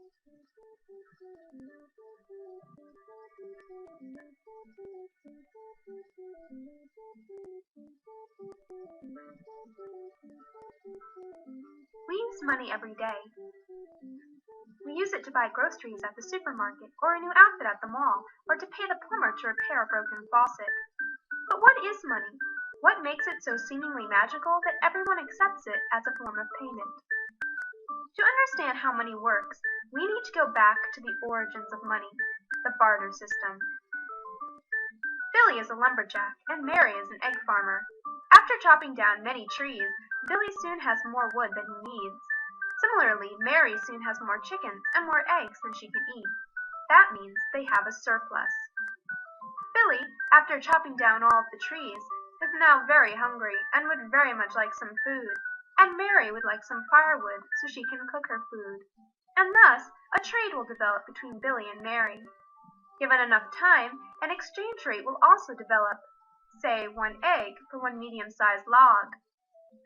We use money every day. We use it to buy groceries at the supermarket, or a new outfit at the mall, or to pay the plumber to repair a broken faucet. But what is money? What makes it so seemingly magical that everyone accepts it as a form of payment? To understand how money works, we need to go back to the origins of money, the barter system. Billy is a lumberjack, and Mary is an egg farmer. After chopping down many trees, Billy soon has more wood than he needs. Similarly, Mary soon has more chickens and more eggs than she can eat. That means they have a surplus. Billy, after chopping down all of the trees, is now very hungry and would very much like some food, and Mary would like some firewood so she can cook her food. And thus, a trade will develop between Billy and Mary. Given enough time, an exchange rate will also develop, say 1 egg for 1 medium-sized log.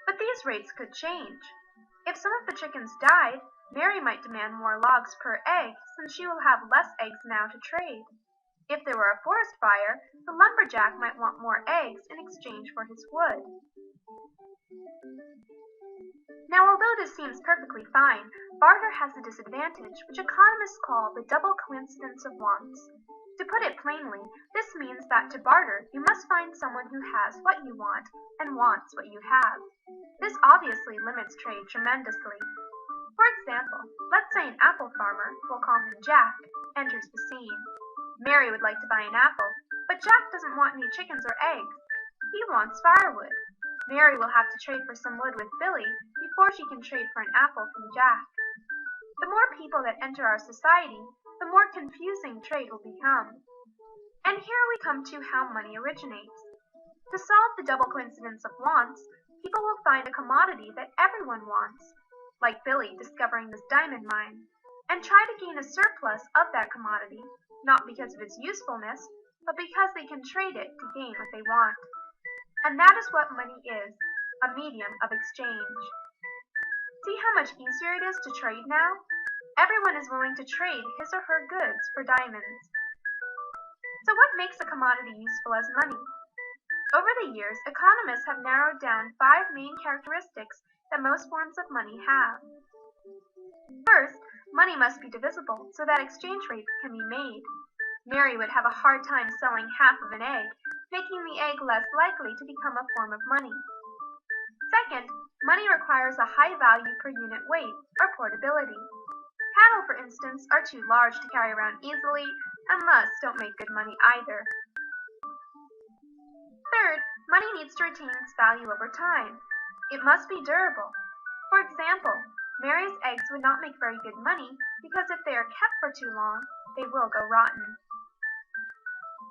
But these rates could change. If some of the chickens died, Mary might demand more logs per egg since she will have less eggs now to trade. If there were a forest fire, the lumberjack might want more eggs in exchange for his wood. Now, although this seems perfectly fine, barter has a disadvantage, which economists call the double coincidence of wants. To put it plainly, this means that to barter, you must find someone who has what you want and wants what you have. This obviously limits trade tremendously. For example, let's say an apple farmer, we'll call him Jack, enters the scene. Mary would like to buy an apple, but Jack doesn't want any chickens or eggs. He wants firewood. Mary will have to trade for some wood with Billy before she can trade for an apple from Jack. The more people that enter our society, the more confusing trade will become. And here we come to how money originates. To solve the double coincidence of wants, people will find a commodity that everyone wants, like Billy discovering this diamond mine, and try to gain a surplus of that commodity, not because of its usefulness, but because they can trade it to gain what they want. And that is what money is, a medium of exchange. See how much easier it is to trade now? Everyone is willing to trade his or her goods for diamonds. So what makes a commodity useful as money? Over the years, economists have narrowed down 5 main characteristics that most forms of money have. First, money must be divisible so that exchange rates can be made. Mary would have a hard time selling half of an egg, making the egg less likely to become a form of money. Second, money requires a high value per unit weight, or portability. Cattle, for instance, are too large to carry around easily, and thus don't make good money either. Third, money needs to retain its value over time. It must be durable. For example, Mary's eggs would not make very good money because if they are kept for too long, they will go rotten.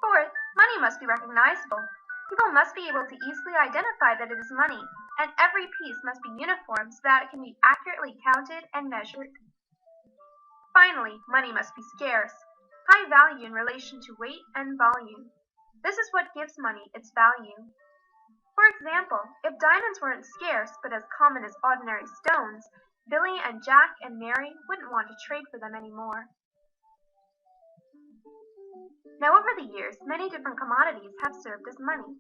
Fourth, money must be recognizable. People must be able to easily identify that it is money, and every piece must be uniform so that it can be accurately counted and measured. Finally, money must be scarce, high value in relation to weight and volume. This is what gives money its value. For example, if diamonds weren't scarce but as common as ordinary stones, Billy and Jack and Mary wouldn't want to trade for them anymore. Now, over the years, many different commodities have served as money.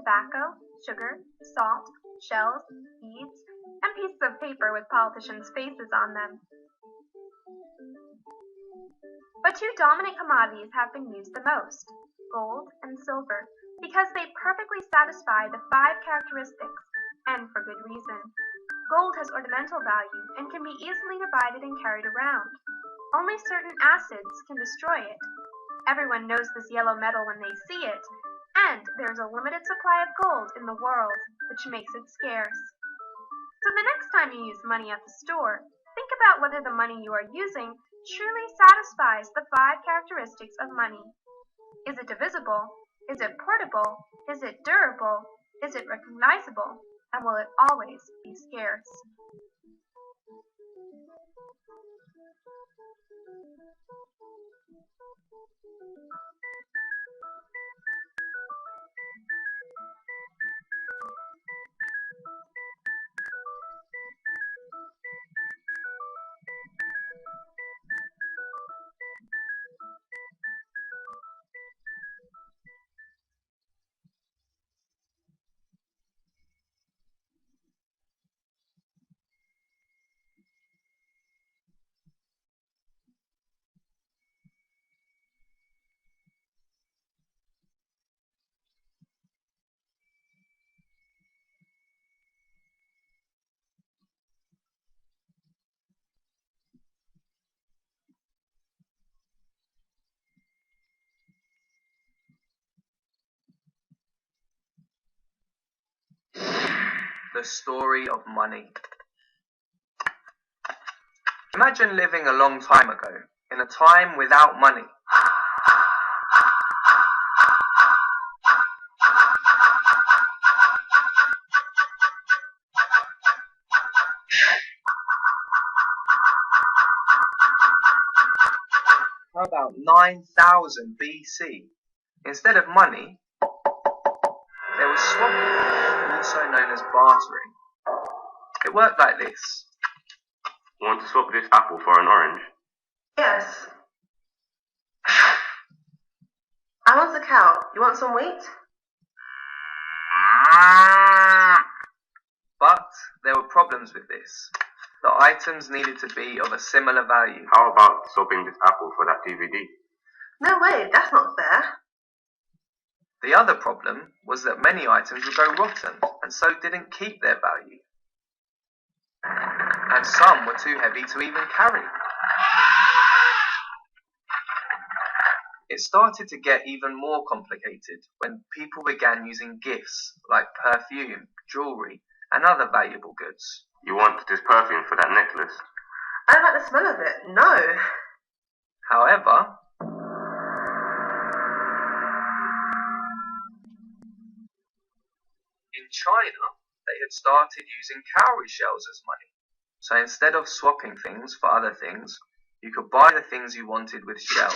Tobacco, sugar, salt, shells, beads, and pieces of paper with politicians' faces on them. But 2 dominant commodities have been used the most, gold and silver, because they perfectly satisfy the 5 characteristics, and for good reason. Gold has ornamental value and can be easily divided and carried around. Only certain acids can destroy it. Everyone knows this yellow metal when they see it, and there is a limited supply of gold in the world, which makes it scarce. So the next time you use money at the store, think about whether the money you are using truly satisfies the 5 characteristics of money. Is it divisible? Is it portable? Is it durable? Is it recognizable? And will it always be scarce? The story of money. Imagine living a long time ago, in a time without money. How about 9,000 BC? Instead of money, there was swapping, also known as bartering. It worked like this. Want to swap this apple for an orange? Yes. I want a cow. You want some wheat? But there were problems with this. The items needed to be of a similar value. How about swapping this apple for that DVD? No way, that's not fair. The other problem was that many items would go rotten and so didn't keep their value. And some were too heavy to even carry. It started to get even more complicated when people began using gifts like perfume, jewellery, and other valuable goods. You want this perfume for that necklace? I don't like the smell of it. No. However, in China, they had started using cowrie shells as money. So instead of swapping things for other things, you could buy the things you wanted with shells.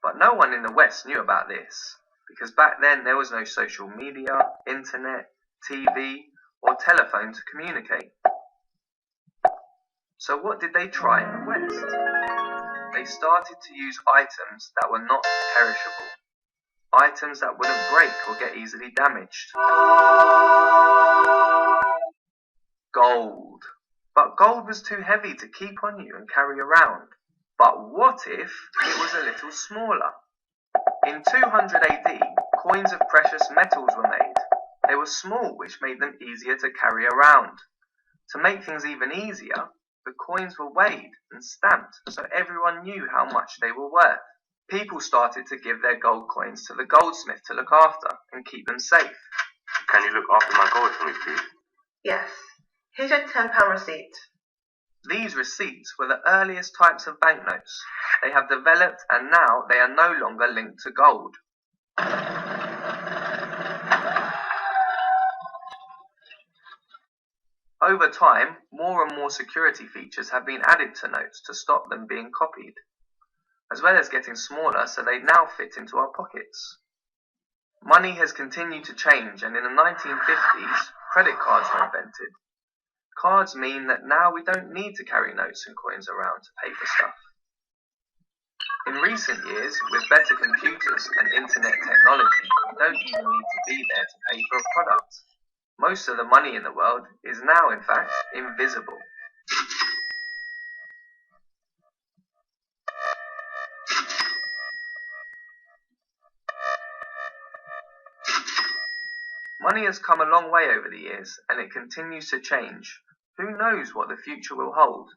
But no one in the West knew about this, because back then there was no social media, internet, TV, or telephone to communicate. So what did they try in the West? They started to use items that were not perishable, items that wouldn't break or get easily damaged. Gold. But gold was too heavy to keep on you and carry around. But what if it was a little smaller? In 200 AD, coins of precious metals were made. They were small, which made them easier to carry around. To make things even easier, the coins were weighed and stamped so everyone knew how much they were worth. People started to give their gold coins to the goldsmith to look after and keep them safe. Can you look after my gold for me, please? Yes. Here's your £10 receipt. These receipts were the earliest types of banknotes. They have developed and now they are no longer linked to gold. Over time, more and more security features have been added to notes to stop them being copied, as well as getting smaller so they now fit into our pockets. Money has continued to change, and in the 1950s, credit cards were invented. Cards mean that now we don't need to carry notes and coins around to pay for stuff. In recent years, with better computers and internet technology, we don't even need to be there to pay for a product. Most of the money in the world is now, in fact, invisible. Money has come a long way over the years, and it continues to change. Who knows what the future will hold?